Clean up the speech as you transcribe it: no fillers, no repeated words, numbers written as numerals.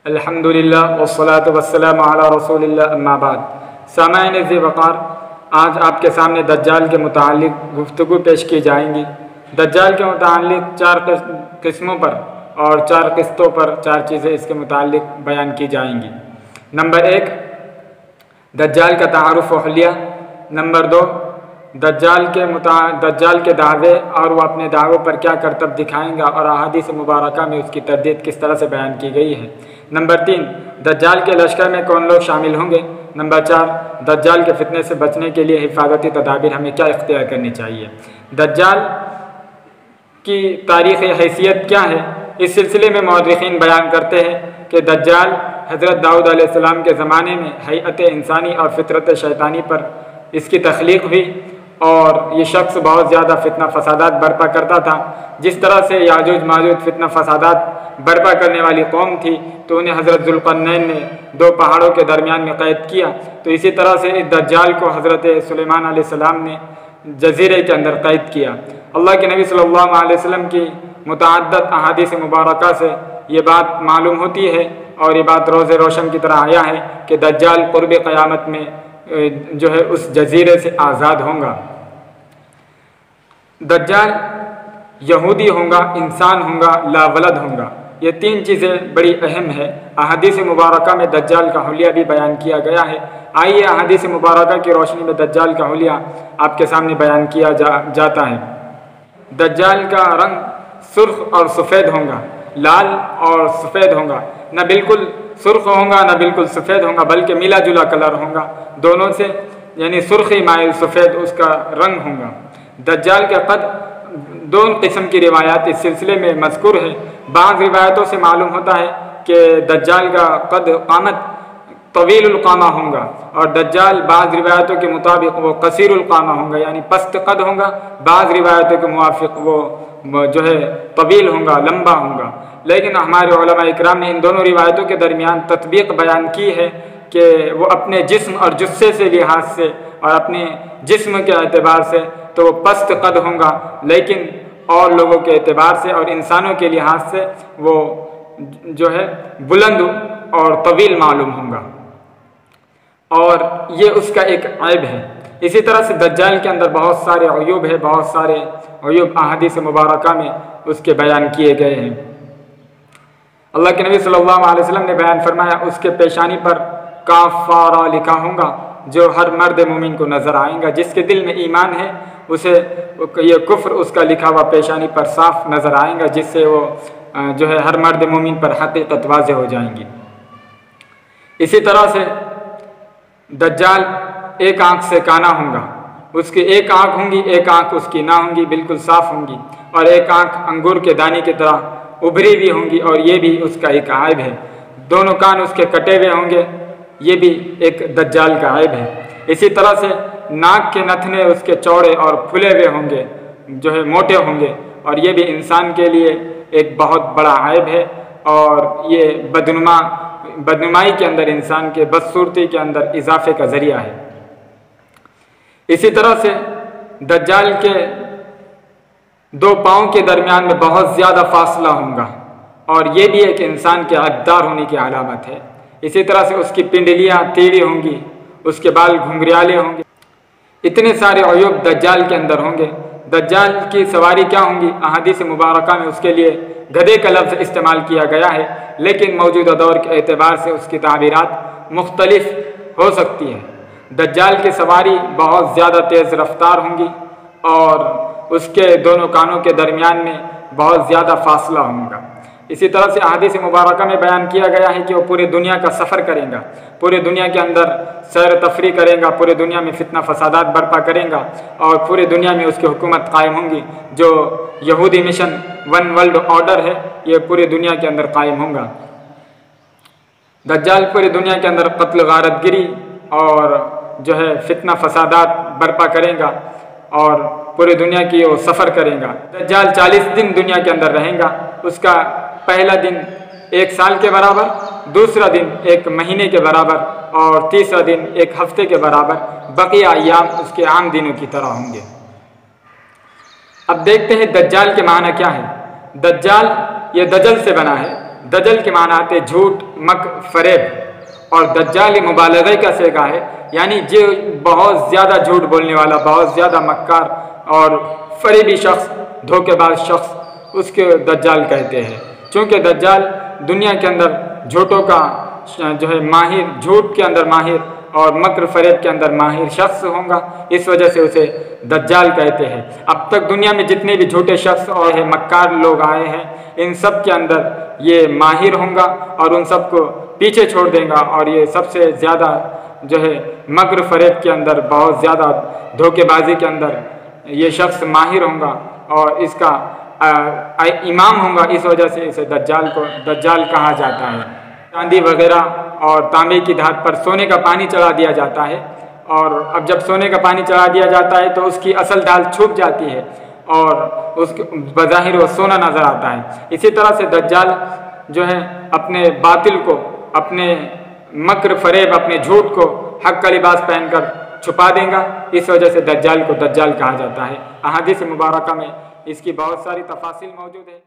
अल्हम्दुलिल्लाह वस्सलातु वस्सलामु अला रसूलिल्लाह अम्मा बाद। सामाईन ज़ी-वक़ार, आज आपके सामने दज्जाल के मुतालिक गुफ्तगू पेश की जाएंगी। दज्जाल के मुतालिक 4 किस्मों पर और 4 किस्तों पर 4 चीज़ें इसके मुतालिक बयान की जाएंगी। नंबर 1, दज्जाल का तारुफ़ व हुलिया। नंबर 2, दज्जाल के दावे और वह अपने दावों पर क्या करतब दिखाएंगा और अहादीस मुबारका में उसकी तरदीद किस तरह से बयान की गई है। नंबर 3, दज्जाल के लश्कर में कौन लोग शामिल होंगे। नंबर 4, दज्जाल के फितने से बचने के लिए हिफाजती तदाबीर हमें क्या इख्तियार करनी चाहिए। दज्जाल की तारीख़ी हैसियत क्या है, इस सिलसिले में मौर्रिखीन बयान करते हैं कि दज्जाल हज़रत दाऊद अलैहिस्सलाम के ज़माने में हैअत इंसानी और फितरत शैतानी पर इसकी तख्लीक हुई और ये शख्स बहुत ज़्यादा फितना फसादात बर्पा करता था। जिस तरह से याजूज माजूज फितना फसादात बर्पा करने वाली कौम थी, तो उन्हें हज़रत ज़ुल्क़रनैन ने 2 पहाड़ों के दरमियान में क़ैद किया। तो इसी तरह से इस दज्जाल को हज़रत सुलेमान अलैहिस्सलाम ने जज़ीरे के अंदर क़ैद किया। अल्लाह के नबी सल्लल्लाहु अलैहि वसल्लम की मुतअद्दिद अहादीस मुबारका से ये बात मालूम होती है और ये बात रोज़े रोशन की तरह आया है कि दज्जाल क़ुर्ब क़यामत में जो है उस जजीरे से आज़ाद होगा। दज्जाल यहूदी होगा, इंसान होगा, लावलद होगा। ये 3 चीज़ें बड़ी अहम है। अहादीस मुबारका में दज्जाल का हुलिया भी बयान किया गया है। आइए अहादीस मुबारका की रोशनी में दज्जाल का हुलिया आपके सामने बयान किया जाता है। दज्जाल का रंग सुर्ख और सफ़ेद होगा, लाल और सफ़ेद होगा। न बिल्कुल सुर्ख होगा न बिल्कुल सफ़ेद होगा, बल्कि मिला जुला कलर होगा दोनों से, यानी सुर्खी माइल सफ़ेद उसका रंग होगा। दज्जाल के कद 2 किस्म की रिवायात इस सिलसिले में मज़कूर है। बाज़ रिवायतों से मालूम होता है कि दज्जाल का कद क़ामत तवीलुल क़ामा होगा और दज्जाल बाज़ रिवायतों के मुताबिक वो कसीरुल क़ामा होगा, यानी पस्त कद होगा। बाज़ रिवायतों के मुवाफ़िक़ वो जो है तवील होगा, लंबा होगा। लेकिन हमारे उलमा इकराम ने इन दोनों रिवायतों के दरमियान तत्बीक बयान की है कि वो अपने जिस्म और जुस्से से लिहाज से और अपने जिस्म के एतबार से तो पस्त कद होगा, लेकिन और लोगों के एतबार से और इंसानों के लिहाज से वो जो है बुलंद और तवील मालूम होगा और ये उसका एक ऐब है। इसी तरह से दज्जाल के अंदर बहुत सारे अयूब है, बहुत सारे अयूब अहादीस मुबारका में उसके बयान किए गए हैं। अल्लाह के नबी सल्लल्लाहु अलैहि वसल्लम ने बयान फरमाया, उसके पेशानी पर काफ़ारा लिखा होगा जो हर मर्द मोमिन को नज़र आएगा। जिसके दिल में ईमान है उसे ये कुफ्र उसका लिखा हुआ पेशानी पर साफ नज़र आएगा, जिससे वो जो है हर मर्द मोमिन पर हकीकत वाज़ेह हो जाएंगी। इसी तरह से दज्जाल एक आँख से काना होगा, उसकी एक आँख होंगी, एक आँख उसकी ना होंगी, बिल्कुल साफ होंगी, और एक आँख अंगूर के दाने की तरह उभरी भी होंगी और ये भी उसका एक आयब है। दोनों कान उसके कटे हुए होंगे, ये भी एक दज्जाल का आयब है। इसी तरह से नाक के नथने उसके चौड़े और फुले हुए होंगे, जो है मोटे होंगे, और ये भी इंसान के लिए एक बहुत बड़ा आयब है और ये बदनुमाई के अंदर, इंसान के बदसूरती के अंदर इजाफे का ज़रिया है। इसी तरह से दज्जाल के 2 पाँव के दरमियान में बहुत ज़्यादा फासला होगा और ये भी एक इंसान के अद्दार होने की अलामत है। इसी तरह से उसकी पिंडलियाँ टेढ़ी होंगी, उसके बाल घुंघराले होंगे। इतने सारे अयूब दज्जाल के अंदर होंगे। दज्जाल की सवारी क्या होंगी, अहादीस मुबारका में उसके लिए गधे का लफ्ज़ इस्तेमाल किया गया है, लेकिन मौजूदा दौर के एतबार से उसकी ताबीरात मुख्तलिफ हो सकती है। दज्जाल की सवारी बहुत ज़्यादा तेज़ रफ्तार होंगी और उसके दोनों कानों के दरमियान में बहुत ज़्यादा फासला होगा। इसी तरह से अहादीस मुबारका में बयान किया गया है कि वो पूरे दुनिया का सफ़र करेगा, पूरे दुनिया के अंदर सैर तफरी करेगा, पूरे दुनिया में फितना फसादात बर्पा करेगा और पूरे दुनिया में उसकी हुकूमत कायम होंगी। जो यहूदी मिशन 1 वर्ल्ड ऑर्डर है, ये पूरी दुनिया के अंदर कायम होगा। दज्जाल पूरी दुनिया के अंदर कत्ल गारतगिरी और जो है फितना फसादात बर्पा करेगा और पूरी दुनिया की वो सफ़र करेगा। दज्जाल 40 दिन दुनिया के अंदर रहेगा। उसका पहला दिन 1 साल के बराबर, दूसरा दिन 1 महीने के बराबर और तीसरा दिन 1 हफ्ते के बराबर, बकिया अय्याम उसके आम दिनों की तरह होंगे। अब देखते हैं दज्जाल के माना क्या है। दज्जाल ये दजल से बना है। दजल के माना आते झूठ, मक, फरेब, और दज्जाल मुबालगे का सेगा है, यानी जो बहुत ज़्यादा झूठ बोलने वाला, बहुत ज़्यादा मक्कार और फरेबी शख्स, धोखेबाज शख्स, उसके दज्जाल कहते हैं। चूँकि दज्जाल दुनिया के अंदर झूठों का जो है माहिर, झूठ के अंदर माहिर और मक्र फरेब के अंदर माहिर शख्स होगा, इस वजह से उसे दज्जाल कहते हैं। अब तक दुनिया में जितने भी झूठे शख्स और मक्कार लोग आए हैं, इन सब के अंदर ये माहिर होगा और उन सबको पीछे छोड़ देगा, और ये सबसे ज़्यादा जो है मक्र फरेब के अंदर, बहुत ज़्यादा धोखेबाजी के अंदर ये शख्स माहिर होगा और इसका इमाम होगा। इस वजह से इसे दज्जाल कहा जाता है। चांदी वगैरह और तांबे की धात पर सोने का पानी चढ़ा दिया जाता है, और अब जब सोने का पानी चढ़ा दिया जाता है तो उसकी असल ढाल छुप जाती है और उसके बज़ाहिर वो सोना नज़र आता है। इसी तरह से दज्जाल जो है अपने बातिल को, अपने मक्र फरेब, अपने झूठ को हक का लिबास पहनकर छुपा देगा। इस वजह से दज्जाल को दज्जाल कहा जाता है। अहादीस मुबारका में इसकी बहुत सारी तफासिल मौजूद है।